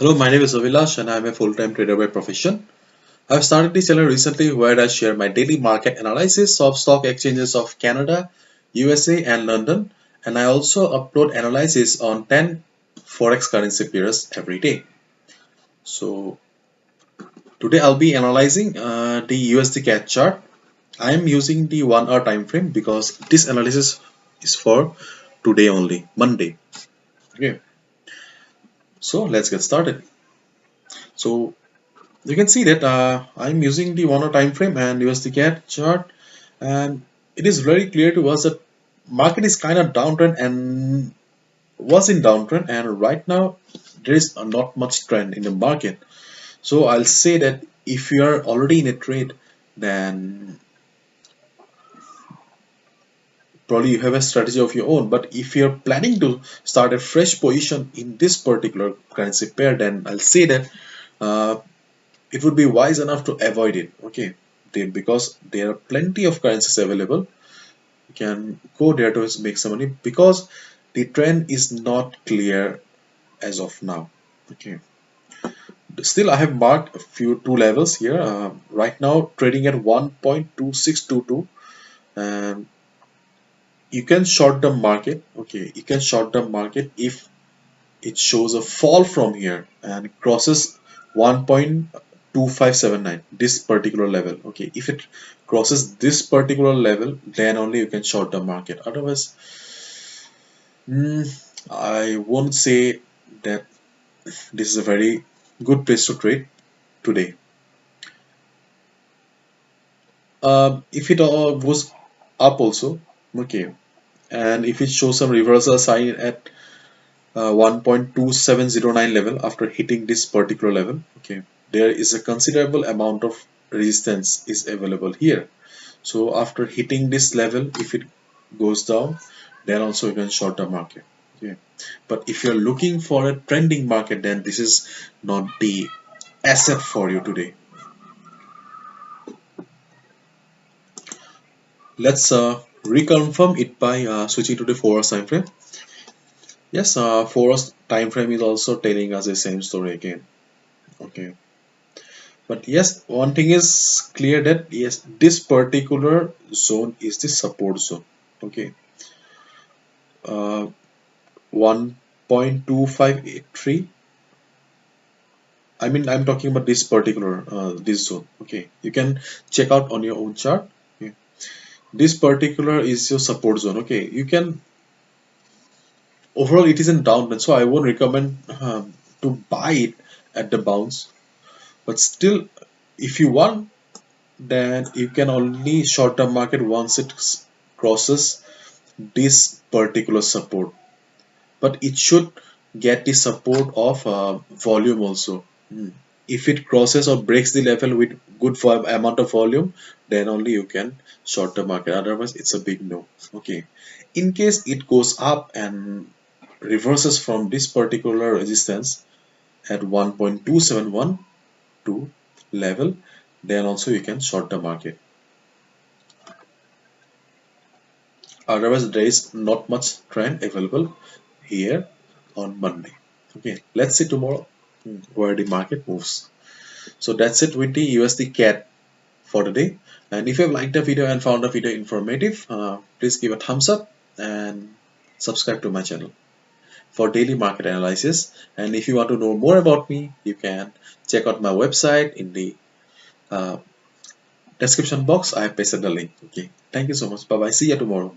Hello, my name is Avilash and I am a full-time trader by profession. I've started this channel recently where I share my daily market analysis of stock exchanges of Canada, USA and London, and I also upload analysis on 10 Forex currency pairs every day. So today I'll be analyzing the USDCAD chart. I am using the 1 hour time frame because this analysis is for today only, Monday. Okay, so let's get started. So you can see that I'm using the 1 hour time frame and USDCAD chart, and it is very clear to us that market is kind of downtrend and was in downtrend, and right now there is not much trend in the market. So I'll say that if you are already in a trade, then probably you have a strategy of your own. But if you're planning to start a fresh position in this particular currency pair, then I'll say that uh, it would be wise enough to avoid it. Okay, because there are plenty of currencies available. You can go there to make some money because the trend is not clear as of now. Okay, still I have marked a few two levels here. Right now trading at 1.2622, and you can short the market. Okay, you can short the market if it shows a fall from here and crosses 1.2579, this particular level. Okay, if it crosses this particular level, then only you can short the market. Otherwise, I won't say that this is a very good place to trade today. If it all goes up also, okay, and if it shows some reversal sign at 1.2709 level after hitting this particular level, okay, there is a considerable amount of resistance is available here. So after hitting this level, if it goes down, then also you can short the market. Okay, but if you're looking for a trending market, then this is not the asset for you today. Let's reconfirm it by switching to the 4 hours time frame. Yes, 4 hours time frame is also telling us the same story again. Okay, but yes, one thing is clear that yes, this particular zone is the support zone. Okay, uh, 1.2583. I mean, I'm talking about this particular this zone. Okay, you can check out on your own chart. Okay. This particular is your support zone. Okay, you can overall it is in downtrend, so I won't recommend to buy it at the bounce. But still, if you want, then you can only short term market once it crosses this particular support, but it should get the support of volume also. If it crosses or breaks the level with good amount of volume, then only you can short the market, otherwise it's a big no. Okay, in case it goes up and reverses from this particular resistance at 1.2712 level, then also you can short the market. Otherwise, there is not much trend available here on Monday. Okay, let's see tomorrow where the market moves. So that's it with the USD CAD for today. And if you have liked the video and found the video informative, please give a thumbs up and subscribe to my channel for daily market analysis. And if you want to know more about me, you can check out my website in the uh, description box. I have pasted the link. Okay, thank you so much. Bye bye. See you tomorrow.